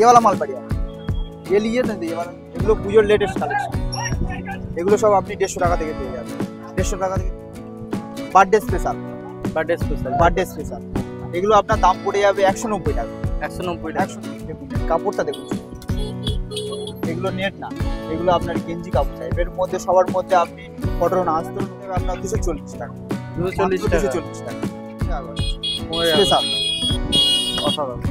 ये वाला माल बढ़िया ये लिए ना ये वाला এগুলো পুজোর লেটেস্ট কালেকশন এগুলো সব আপনি 150 টাকা থেকে পেয়ে যাবেন 150 টাকা থেকে বার্থডে স্পেশাল বার্থডে স্পেশাল এগুলো আপনার দাম পড়ে যাবে 190 টাকা 190 টাকা দেখুন কাপড়টা দেখুন এগুলো নেট না এগুলো আপনার গেঞ্জি কাপড় টাইপের মধ্যে সবার মধ্যে আপনি কটন আস্তর নেবে আপনার 240 টাকা 240 টাকা স্পেশাল অসাধারণ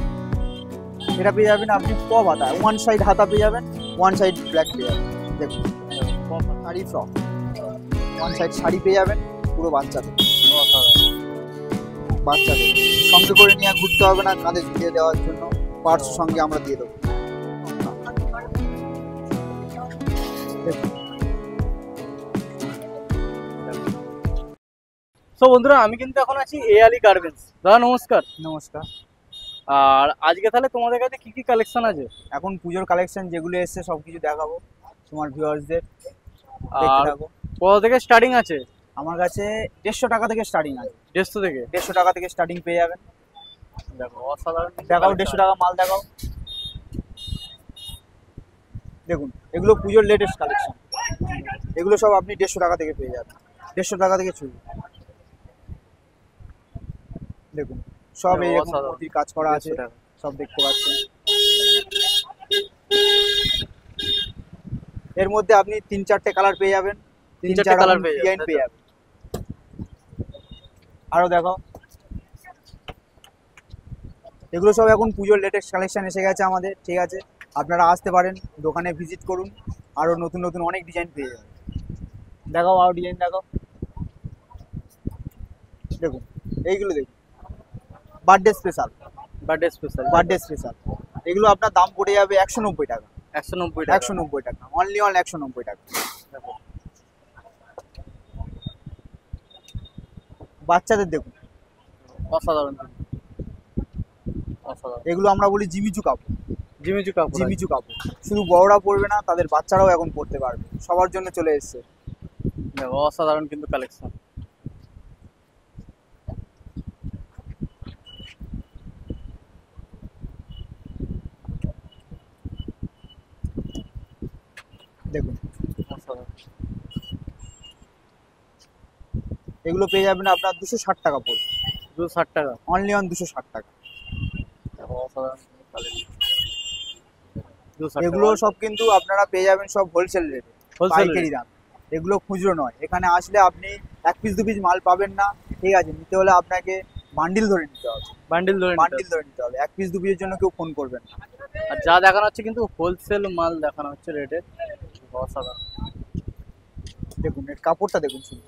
এটা পেয়ে যাবেন আপনি পপ হাতা ওয়ান সাইড হাতা পেয়ে যাবেন ওয়ান সাইড ব্ল্যাক পেয়ে যাবেন দেখুন sari frock one side sari পেয়ে যাবেন পুরো বাচ্চাদের সঙ্গে করে নিয়ে ঘুরতে হবে না কাঁধে ঝুলিয়ে দেওয়ার জন্য পার্স সঙ্গে আমরা দিয়ে দেবো তো বন্ধুরা আমি কিন্তু এখন আছি এআলি গার্মেন্টস। দাদা নমস্কার। নমস্কার। আর আজকে তাহলে তোমাদের কাছে কি কি কালেকশন আছে? এখন পুজোর কালেকশন যেগুলো এসছে সব কিছু দেখাবো তোমার ভিউয়ার্সদের দেখতে থাকো। কত থেকে স্টার্টিং আছে? আমার কাছে 150 টাকা থেকে স্টার্টিং আছে। 150 টাকা থেকে স্টার্টিং পেয়ে যাবেন। দেখো অসাধারণ, দেখাও 150 টাকা মাল দেখাও। দেখুন এগুলো পুজোর লেটেস্ট কালেকশন এগুলো সব আপনি 150 টাকা থেকে পেয়ে যাবেন। 150 টাকা থেকে শুরু। দেখুন সব এরকম মূর্তির কাজ করা আছে সব দেখতে পাচ্ছেন। এর মধ্যে আপনি 3-4টে কালার পেয়ে যাবেন। 3-4টে কালার পেয়ে যাবেন। আরো দেখো এগুলো সব এখন পুজোর লেটেস্ট কালেকশন এসে গেছে আমাদের। ঠিক আছে আপনারা আসতে পারেন দোকানে ভিজিট করুন আরো নতুন নতুন অনেক ডিজাইন পেয়ে যাবেন। দেখাও আরো ডিজাইন দেখাও। দেখুন এইগুলো দেখুন বার্থডে স্পেশাল এগুলো আপনার দাম পড়ে যাবে 190 টাকা। 190 টাকা অনলি 190 টাকা। বাচ্চাদের দেখুন অসাধারণ এগুলো আমরা বলি জিমিচু কাপড়। জিমিচু কাপড় শুধু বড়রা পরবে না তাদের বাচ্চারাও এখন পরতে পারবে, সবার জন্য চলে এসেছে। দেখো অসাধারণ কিন্তু কালেকশন। দেখুন এগুলো পেয়ে যাবেন আপনার 260 টাকা পড়বে। 260 টাকা অনলি 260 টাকা। এগুলো সব কিন্তু আপনারা পেয়ে যাবেন সব হোলসেল রেটে, পাইকারি দাম। এগুলো খুচরো নয়। এখানে আসলে আপনি 1 পিস 2 পিস মাল পাবেন না। ঠিক আছে নিতে হলে আপনাকে বান্ডিল ধরে নিতে হবে। বান্ডিল ধরে নিতে হবে। 1 পিস 2 পিসের জন্য কেউ ফোন করবেন না। আর যা দেখানো হচ্ছে কিন্তু হোলসেল মাল দেখানো হচ্ছে রেটে। অসাধারণ দেখুন এর কাপড়টা দেখুন শুধু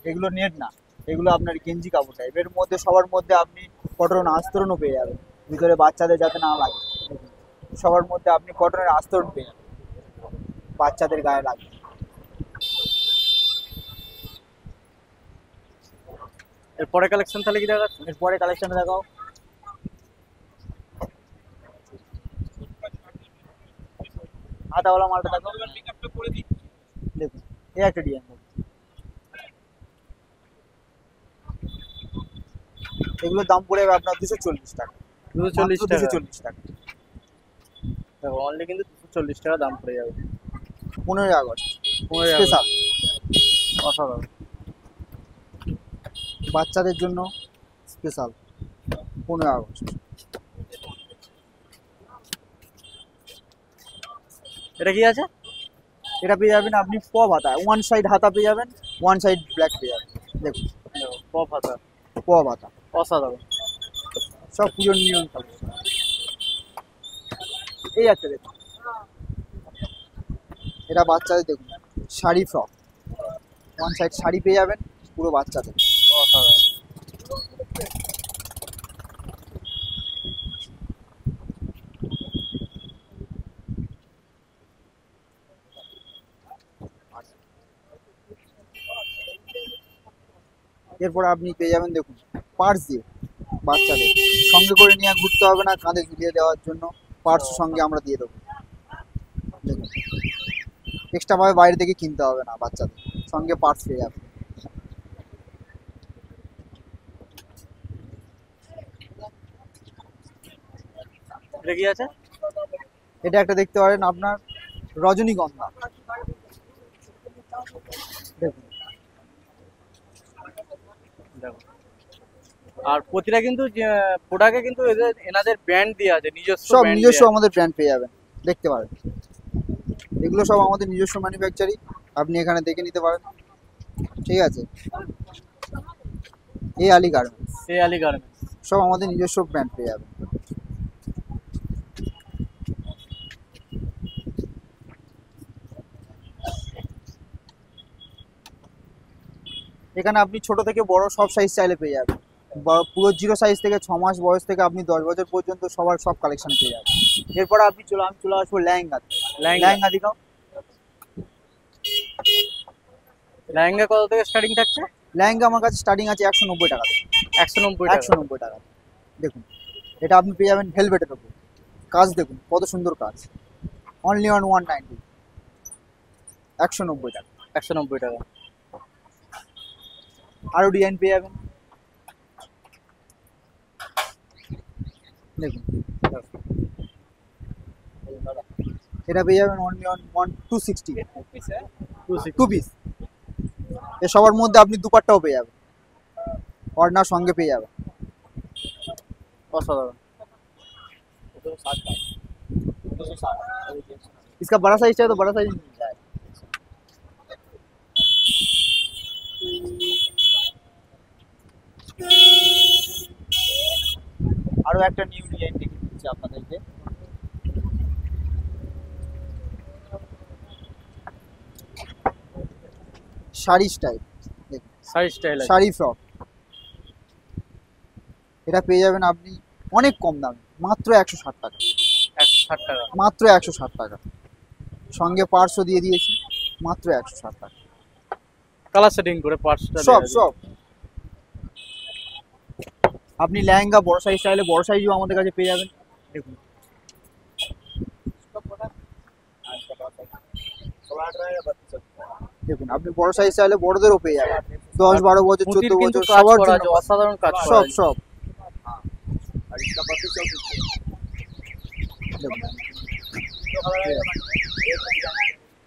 এগুলো নেট না এগুলো আপনার গেঞ্জি কাপড় টাইপ। এর মধ্যে সবার মধ্যে আপনি কটন আস্তরণও পেয়ে যাবেন ভিতরে বাচ্চাদের যাতে না লাগে। সবার মধ্যে আপনি কটনের আস্তরণ পেয়ে যাবেন বাচ্চাদের গায়ে লাগবে। এরপরে কালেকশন তাহলে কি দেখাচ্ছ? এরপরে কালেকশন দেখাও। হাতাওয়ালা মালটা দেখাও। দেখুন এই একটা ডিজাইন এগুলোর দাম পড়ে যাবে আপনার 240 টাকা। 240 টাকা। দেখো অনলি কিন্তু 240 টাকা দাম পড়ে যাবে। 15 আগস্ট স্পেশাল অসাধারণ বাচ্চাদের জন্য স্পেশাল 15 আগস্ট। এটা কি আছে? এটা পেয়ে যাবেন আপনি পপ হাতা ওয়ান সাইড হাতা পেয়ে যাবেন ওয়ান সাইড ব্ল্যাক পেয়ে যাবেন। দেখুন পপ হাতা অসাধারণ সব পুজোর নিয়ম কালেকশন। এই একটা দেখুন এটা বাচ্চাদের দেখুন sari frock one side sari পেয়ে যাবেন পুরো বাচ্চাদের। অসাধারণ এরপর আপনি পেয়ে যাবেন দেখুন পার্স দিয়ে বাচ্চাদের সঙ্গে করে নিয়ে ঘুরতে হবে না কাঁধে ঝুলিয়ে দেওয়ার জন্য পার্স সঙ্গে আমরা দিয়ে দেবো। দেখুন এক্সট্রাভাবে বাইরে থেকে কিনতে হবে না, বাচ্চাদের সঙ্গে পার্স পেয়ে যাবে। এটা কি আছে? এটা একটা দেখতে পারেন আপনার রজনীগন্ধা, দেখুন। দেখো, আর প্রতিটা কিন্তু প্রোডাক্টে কিন্তু এনাদের ব্র্যান্ড দেওয়া আছে, নিজস্ব সব brand নিজস্ব দেয়া আছে। আমাদের ব্র্যান্ড পেয়ে যাবেন, দেখতে পারেন। এগুলো সব আমাদের নিজস্ব ম্যানুফ্যাকচারিং, আপনি এখানে দেখে নিতে পারেন, ঠিক আছে। এই আলী গার্মেন্টস, এই আলী গার্মেন্টস। সব আমাদের নিজস্ব ব্র্যান্ড পেয়ে যাবেন। এখানে আপনি ছোট থেকে বড় সব সাইজ চাইলে পেয়ে যাবেন। পুরো 0 সাইজ থেকে 6 মাস বয়স থেকে আপনি 10 বছর পর্যন্ত সবার সব কালেকশন পেয়ে যাবেন। এরপর আপনি আমি চলে আসবো লেহেঙ্গা। লেহেঙ্গা দিকাও। লেহেঙ্গা কত থেকে স্টার্টিং থাকছে? লেহেঙ্গা আমার কাছে স্টার্টিং আছে 190 টাকা থেকে। 190 টাকা। 190 টাকা। দেখুন, এটা আপনি পেয়ে যাবেন ভেলভেটের উপর, কাজ দেখুন কত সুন্দর কাজ, অনলি অন 190, 190 টাকা। 190 টাকা। আরো ডিজাইন পেয়ে যাবেন, দেখুন। এটা পেয়ে যাবেন অনলি অন 260, 2 পিস। এ সবার মধ্যে আপনি দুপাট্টাও পেয়ে যাবেন, ওড়নার সঙ্গে পেয়ে যাবেন। অসাধারণ। इसका बड़ा साइज चाहिए तो बड़ा साइज मिल जाएगा। আরো একটা নিউ ডিজাইন দেখে দিচ্ছি আপনাদেরকে। শাড়ি স্টাইল, শাড়ি স্টাইল আছে। শাড়ি ফ্রক। এটা পেয়ে যাবেন আপনি অনেক কম দামে, মাত্র 160 টাকা। 160 টাকা। মাত্র 160 টাকা, সঙ্গে পার্সও দিয়ে দিয়েছি, মাত্র 160 টাকা। কালার সেটিং করে পার্টসটা সব সব। আপনি লেহেঙ্গা বড় সাইজ চাইলে বড় সাইজও আমাদের কাছে পেয়ে যাবেন, দেখুন। দেখুন, আপনি বড় সাইজ চাইলে বড়দেরও পেয়ে যাবেন, 10-12 বছর 14 বছর সবার জন্য, অসাধারণ কাজ করা সব আছে। সব।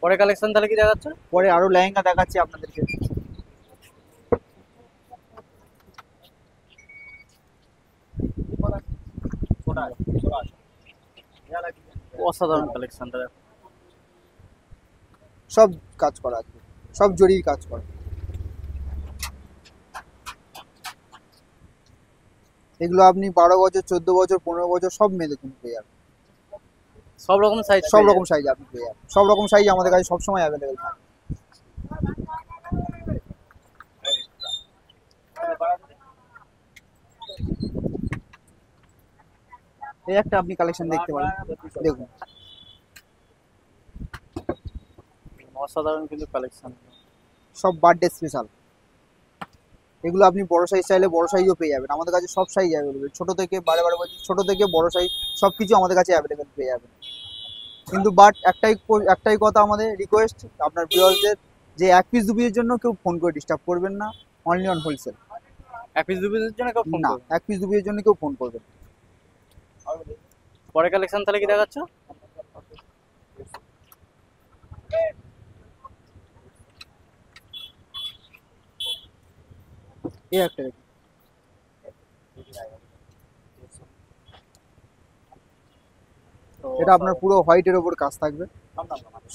পরে কালেকশন তাহলে কি দেখাচ্ছে? পরে আরো লেহেঙ্গা দেখাচ্ছি আপনাদেরকে। অসাধারণ কালেকশনটা দেখো। সব কাজ করা আছে, সব জরির কাজ করা। এগুলো আপনি 12 বছর 14 বছর 15 বছর সব মেয়েদের কিন্তু পেয়ে যাবেন, সব রকম সাইজ, সব রকম সাইজ আপনি পেয়ে যাবেন। সব রকম সাইজ আমাদের কাছে সবসময় অ্যাভেলেবেল থাকে। এই একটা আপনি কালেকশন দেখতে পারেন, দেখুন। অসাধারণ কিন্তু কালেকশন। সব বার্থডে স্পেশাল। এগুলো আপনি বড় সাইজ চাইলে বড় সাইজও পেয়ে যাবেন, আমাদের কাছে সব সাইজ অ্যাভেলেবেল, ছোট থেকে 12 বছর, ছোট থেকে বড় সাইজ সব কিছু আমাদের কাছে অ্যাভেলেবেল পেয়ে যাবেন। কিন্তু বাট একটাই কথা আমাদের রিকোয়েস্ট আপনার ভিউয়ারদের, যে 1 পিস 2 পিসের জন্য কেউ ফোন করে ডিস্টার্ব করবেন না, অনলি অন হোলসেল। 1 পিস 2 পিসের জন্য কেউ ফোন না, করবে? 1 পিস 2 পিসের জন্য কেউ ফোন করবেন। পরে কালেকশন তাহলে কি দেখাচ্ছে? এই একটা দেখুন, এটা আপনার পুরো হোয়াইটের ওপর কাজ থাকবে,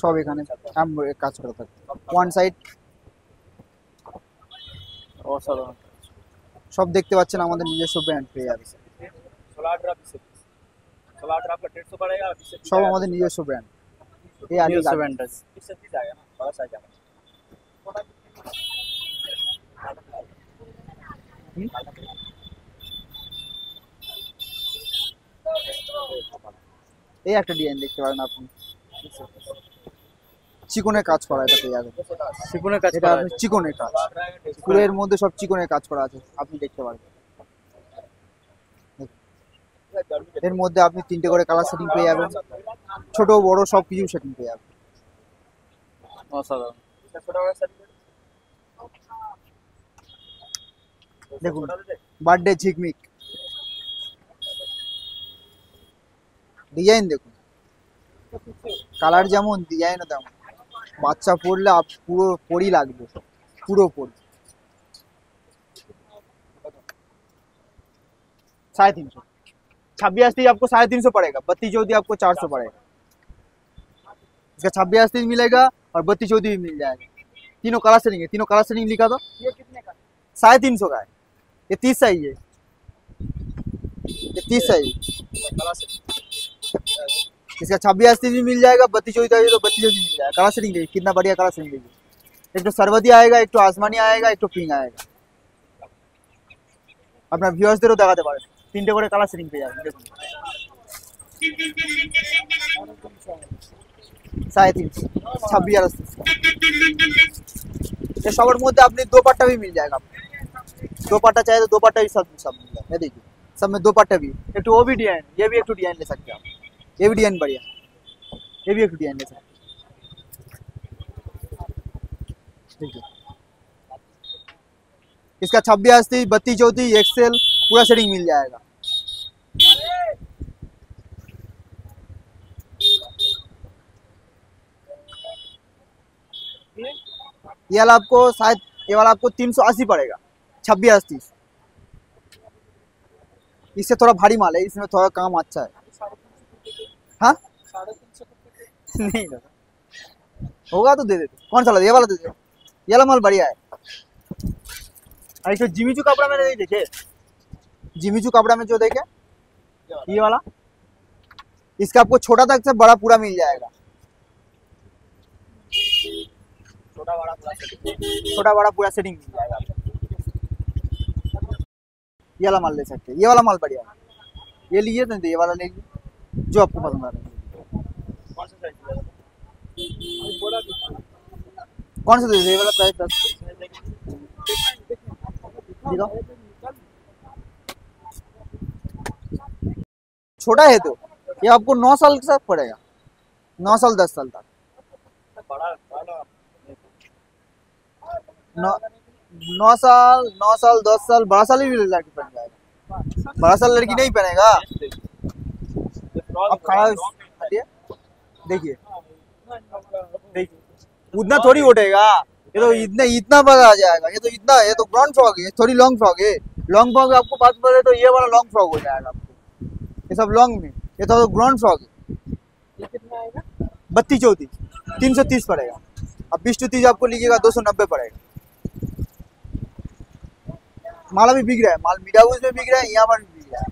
সব এখানে কাজ করা থাকবে, ওয়ান সাইড। অসাধারণ। সব দেখতে পাচ্ছেন আমাদের নিজস্ব ব্র্যান্ড পেয়ে যাবে, সব আমাদের নিজস্ব ব্র্যান্ড। এই আলী নিজস্ব গার্মেন্টস। ব্র্যান্ড আছে। এই একটা ডিজাইন দেখতে পারেন আপনি, চিকনের কাজ করা, এটা পেয়ে যাবেন। সিকুনের কাজ এটা করা আপনি আছে। চিকনের কাজ, পুরের মধ্যে সব চিকনের কাজ করা আছে, আপনি দেখতে পারবেন। এর মধ্যে আপনি 3টে করে কালার সেটিং পেয়ে যাবেন, ছোট বড় সব কিছু সেটিং পেয়ে যাবেন। অসাধারণ। দেখুন, বার্থডে ঝিকমিক, ডিজাইন দেখুন, কালার যেমন ডিজাইনও তেমন। বাচ্চা পরলে পুরো পরি লাগবে, পুরো পরি। 350। 26 आपको 350 पड़ेगा, 32 आपको 400 पड़ेगा। इसका 26 मिलेगा और 32 भी मिल जाएगा। तीनों कलर सेटिंग है, तीनों कलर सेटिंग लिखा दो। ये कितने का? 350 का है। ये 30 साइज है, ये 30 साइज। इसका 26 भी मिल जाएगा, 32 चाहिए तो 32 भी मिल जाएगा। कलर सेटिंग देखिए कितना बढ़िया कलर सेटिंग देखिए। एक तो सरबती आएगा, एक तो आसमानी आएगा, एक तो पिंक आएगा। अपना ভিউয়ার্সদেরও দেখাতে পারেন, তিনটে করে কালার সেটিং পেয়ে যাবেন। দেখুন 350, 26 ये सबर मध्य अपनी दोपट्टा भी मिल जाएगा। दोपट्टा चाहिए तो दोपट्टा भी सब मिल जाएगा। ये देखिए सब में दोपट्टा भी, एक तो वो भी डिजाइन, ये भी एक तो डिजाइन ले सकते हैं आप। ये भी डिजाइन बढ़िया, ये भी एक तो डिजाइन ले सकते हैं। देखिए इसका 26, 32, 34 एक्सेल पूरा सेटिंग मिल जाएगा। ये वाला आपको शायद, ये वाला आपको 380 पड़ेगा। 26, 30 इससे थोड़ा भारी माल है, इसमें थोड़ा काम अच्छा है। हाँ 350 नहीं दादा, होगा तो दे देते। कौन सा वाला? ये वाला दे दे, ये वाला माल बढ़िया है। और जिमीचू कपड़ा मैंने नहीं देखे, जिमीचू कपड़ा में जो देखे ये वाला, इसका आपको छोटा तक से बड़ा पूरा मिल जाएगा। छोटा बड़ा पूरा सेटिंग मिल जाएगा। ये वाला माल ले सकते हैं, ये वाला माल बढ़िया है। ये लीजिए तो ये वाला ले लीजिए जो आपको पसंद आ रहा है। कौन सा दे दे? ये वाला प्राइस 10 दिखाओ। छोटा है तो ये आपको 9 साल के साथ पड़ेगा, 9 साल 10 साल तक। 9 साल 10 साल, बड़ा साल भी लड़की पहन जाएगा। बड़ा साल लड़की नहीं पहनेगा। अब खड़ा हटिए, देखिए देखिए उतना थोड़ी उठेगा। ये तो इतना बड़ा आ जाएगा। ये तो इतना, ये तो ग्राउंड फ्रॉक है, थोड़ी लॉन्ग फ्रॉक है। लॉन्ग फ्रॉक आपको बात बोले तो ये वाला लॉन्ग फ्रॉक हो जाएगा आपको। ये सब लॉन्ग में, ये तो ग्राउंड फ्रॉक है। ये कितना आएगा? 32, 34 330 पड़ेगा। अब 20 to 30 आपको लीजिएगा 290 पड़ेगा। माल अभी बिक रहा है, माल मीडिया हाउस में बिक रहा है, यहाँ पर भी बिक रहा है।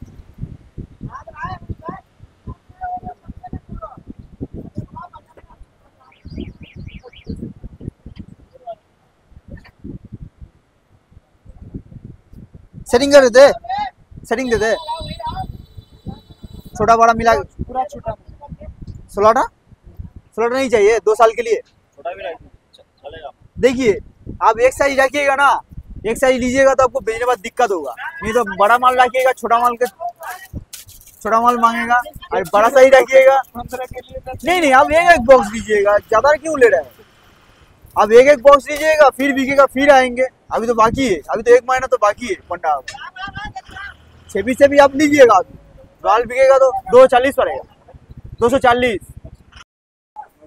सेटिंग कर दे, सेटिंग दे दे। छोटा बड़ा मिला पूरा छोटा। 16 नहीं चाहिए 2 साल के लिए। छोटा भी चलेगा। देखिए आप एक साइज रखिएगा ना, एक साइज लीजिएगा तो आपको भेजने बाद दिक्कत होगा। नहीं तो बड़ा माल रखिएगा, छोटा माल मांगेगा। और बड़ा साइज रखिएगा, नहीं आप एक बॉक्स लीजिएगा, ज्यादा क्यों ले रहे हैं? अब एक बॉक्स लीजिएगा, फिर बिकेगा, फिर आएंगे। अभी तो बाकी है, अभी तो 1 महीना तो बाकी है पंडा। छेबी से भी आप लीजिएगा, अभी माल बिकेगा तो 240 पड़ेगा, 240।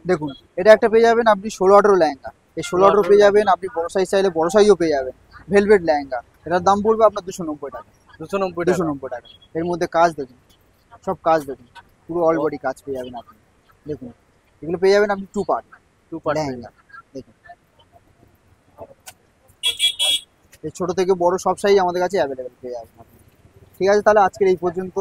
দেখুন এটা একটা পেয়ে যাবেন আপনি 16 লেহেঙ্গা। এই 16 পেয়ে যাবেন আপনি, বড় সাইজ চাইলে বড় সাইজও পেয়ে যাবেন। ভেলভেট লেহেঙ্গা, এটার দাম পড়বে আপনার 290 টাকা। 290 টাকা। এর মধ্যে কাজ দেখুন, সব কাজ দেখুন, পুরো অল বডি কাজ পেয়ে যাবেন আপনি। দেখুন এগুলো পেয়ে যাবেন আপনি 2 পার্ট লেহেঙ্গা। দেখুন এই ছোট থেকে বড় সব সাইজ আমাদের কাছে অ্যাভেলেবেল পেয়ে যাবেন আপনি। ঠিক আছে, তাহলে আজকের এই পর্যন্ত।